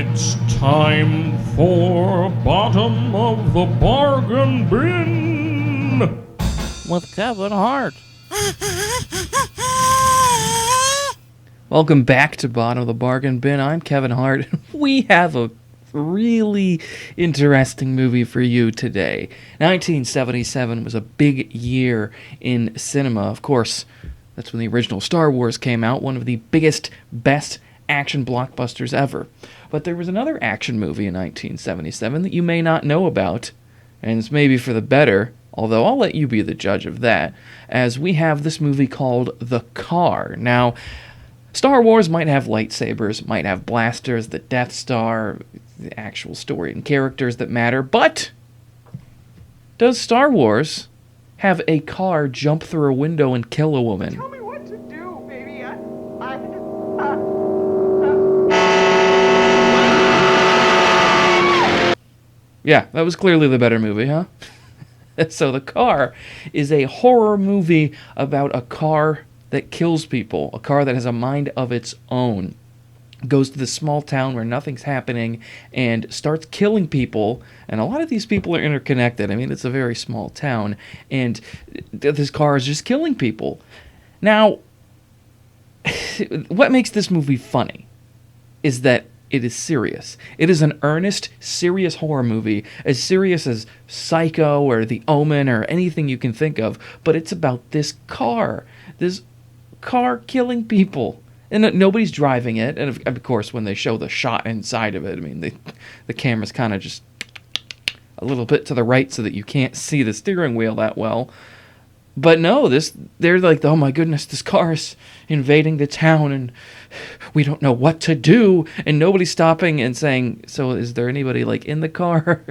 It's time for Bottom of the Bargain Bin with Kevin Hart. Welcome back to Bottom of the Bargain Bin. I'm Kevin Hart. We have a really interesting movie for you today. 1977 was a big year in cinema. Of course, that's when the original Star Wars came out, one of the biggest, best action blockbusters ever. But there was another action movie in 1977 that you may not know about, and it's maybe for the better, although I'll let you be the judge of that, as we have this movie called The Car. Now, Star Wars might have lightsabers, might have blasters, the Death Star, the actual story and characters that matter, but does Star Wars have a car jump through a window and kill a woman? Tell me what to do, baby. Yeah, that was clearly the better movie, huh? So The Car is a horror movie about a car that kills people, a car that has a mind of its own. Goes to this small town where nothing's happening and starts killing people, and a lot of these people are interconnected. I mean, it's a very small town, and this car is just killing people. Now, what makes this movie funny is that it is serious. It is an earnest, serious horror movie, as serious as Psycho or The Omen or anything you can think of, but it's about this car killing people. And nobody's driving it, and of course, when they show the shot inside of it, I mean, the camera's kind of just a little bit to the right so that you can't see the steering wheel that well. But no, they're like, oh my goodness, this car's invading the town, and we don't know what to do, and nobody's stopping and saying, so is there anybody, like, in the car?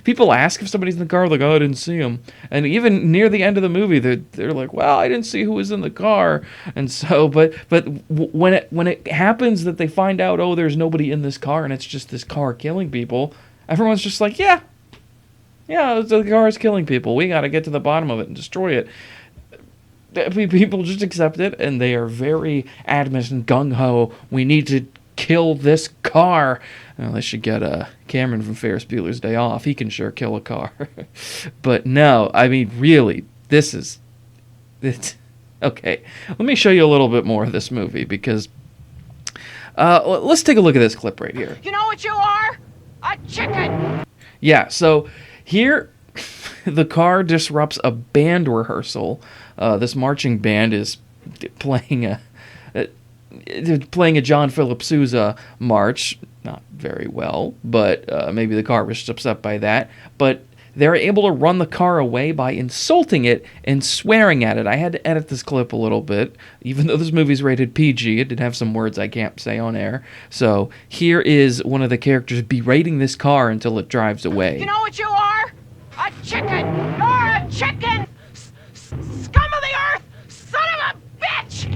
People ask if somebody's in the car, like, oh, I didn't see him. And even near the end of the movie, they're like, well, I didn't see who was in the car. And so, but when it happens that they find out, oh, there's nobody in this car, and it's just this car killing people, everyone's just like, yeah, the car is killing people. We got to get to the bottom of it and destroy it. People just accept it, and they are very adamant and gung-ho. We need to kill this car. Well, they should get Cameron from Ferris Bueller's Day Off. He can sure kill a car. But no, I mean, really, it's okay. Let me show you a little bit more of this movie, because let's take a look at this clip right here. You know what you are? A chicken! Yeah, so here the car disrupts a band rehearsal. This marching band is playing a John Philip Sousa march. Not very well, but maybe the car was just upset by that. But they're able to run the car away by insulting it and swearing at it. I had to edit this clip a little bit. Even though this movie's rated PG, it did have some words I can't say on air. So here is one of the characters berating this car until it drives away. You know what you are? A chicken! You're a chicken! Scum of the earth! Son of a bitch!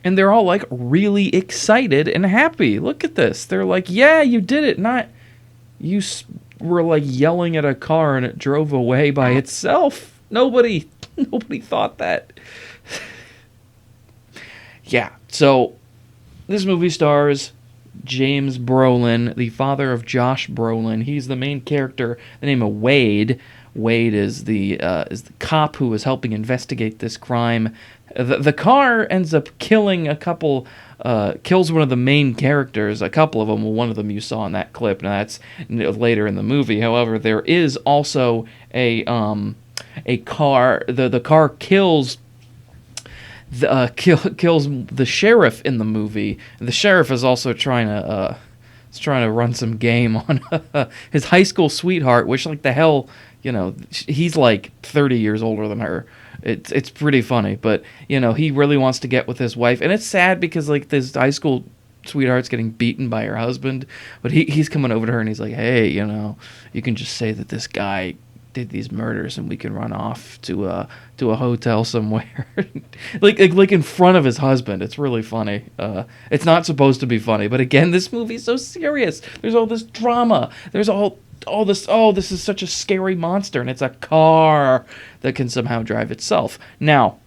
And they're all, like, really excited and happy. Look at this. They're like, yeah, you did it. Not, you were, like, yelling at a car and it drove away by itself. Nobody thought that. Yeah, so this movie stars James Brolin, the father of Josh Brolin. He's the main character, the name of Wade. Wade is the cop who is helping investigate this crime. The car ends up killing kills one of the main characters, a couple of them. Well, one of them you saw in that clip, and that's later in the movie. However, there is also a car. The car kills kills the sheriff in the movie. The sheriff is also trying to run some game on his high school sweetheart, which, like, the hell, you know, he's like 30 years older than her. It's pretty funny, but, you know, he really wants to get with his wife, and it's sad because, like, this high school sweetheart's getting beaten by her husband, but he's coming over to her and he's like, hey, you know, you can just say that this guy did these murders and we can run off to a hotel somewhere, like in front of his husband. It's really funny. It's not supposed to be funny, but again, this movie's so serious. There's all this drama. There's all this. Oh, this is such a scary monster, and it's a car that can somehow drive itself. Now,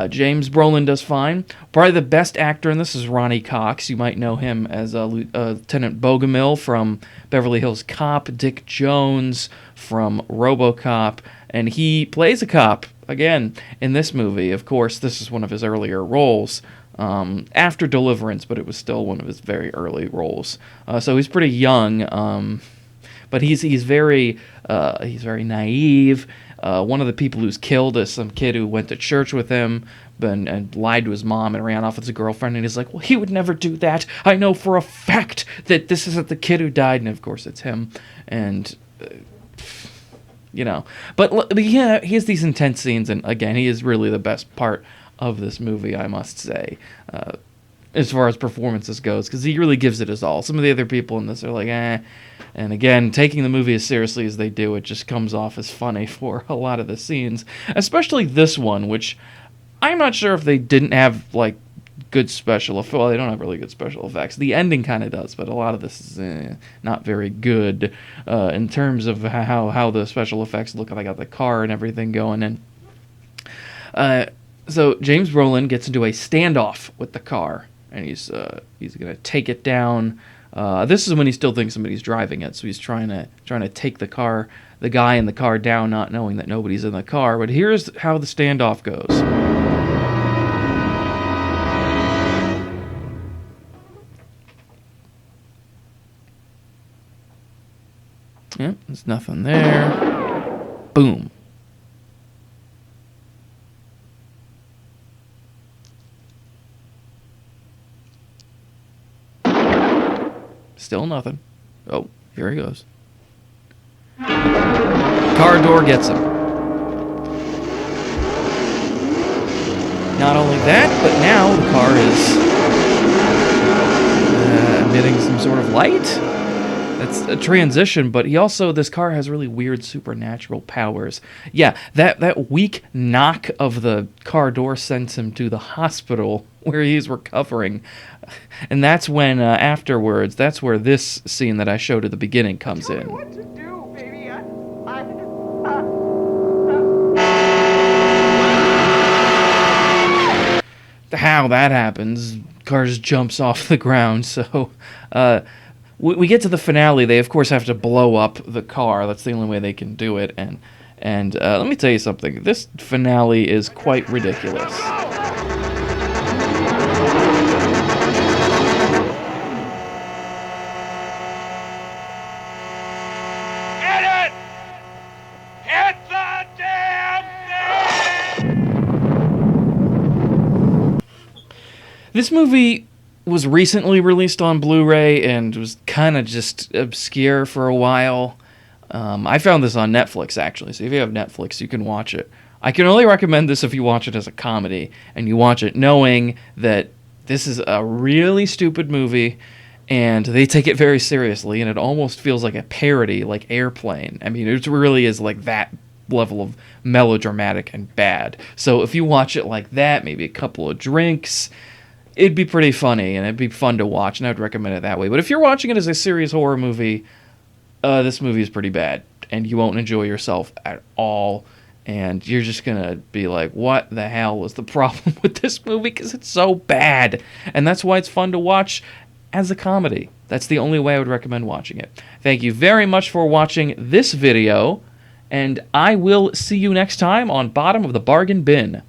James Brolin does fine. Probably the best actor in this is Ronnie Cox. You might know him as Lieutenant Bogomil from Beverly Hills Cop, Dick Jones from RoboCop, and he plays a cop again in this movie. Of course, this is one of his earlier roles after Deliverance, but it was still one of his very early roles. So he's pretty young, but he's very naive. One of the people who's killed is some kid who went to church with him and lied to his mom and ran off with his girlfriend. And he's like, well, he would never do that. I know for a fact that this isn't the kid who died. And, of course, it's him. And, But yeah, he has these intense scenes. And, again, he is really the best part of this movie, I must say, as far as performances goes. Because he really gives it his all. Some of the other people in this are like, eh. And again, taking the movie as seriously as they do, it just comes off as funny for a lot of the scenes. Especially this one, which I'm not sure if they didn't have, good special effects. Well, they don't have really good special effects. The ending kind of does, but a lot of this is not very good in terms of how the special effects look. I got the car and everything going in. So James Brolin gets into a standoff with the car, and he's going to take it down. This is when he still thinks somebody's driving it, so he's trying to take the guy in the car down, not knowing that nobody's in the car. But here's how the standoff goes. Yep, there's nothing there. Boom. Still nothing. Oh, here he goes. Car door gets him. Not only that, but now the car is emitting some sort of light. That's a transition, but this car has really weird supernatural powers. Yeah, that weak knock of the car door sends him to the hospital where he's recovering. And that's when, afterwards, that's where this scene that I showed at the beginning comes in. Tell me what to do, baby. How that happens, car just jumps off the ground, so, we get to the finale. They, of course, have to blow up the car. That's the only way they can do it. And let me tell you something. This finale is quite ridiculous. Hit it! Hit the damn thing! This movie was recently released on Blu-ray and was kind of just obscure for a while. I found this on Netflix, actually, so if you have Netflix, you can watch it. I can only recommend this if you watch it as a comedy, and you watch it knowing that this is a really stupid movie, and they take it very seriously, and it almost feels like a parody, like Airplane. I mean, it really is like that level of melodramatic and bad. So if you watch it like that, maybe a couple of drinks, it'd be pretty funny, and it'd be fun to watch, and I'd recommend it that way. But if you're watching it as a serious horror movie, this movie is pretty bad, and you won't enjoy yourself at all, and you're just going to be like, what the hell was the problem with this movie? Because it's so bad, and that's why it's fun to watch as a comedy. That's the only way I would recommend watching it. Thank you very much for watching this video, and I will see you next time on Bottom of the Bargain Bin.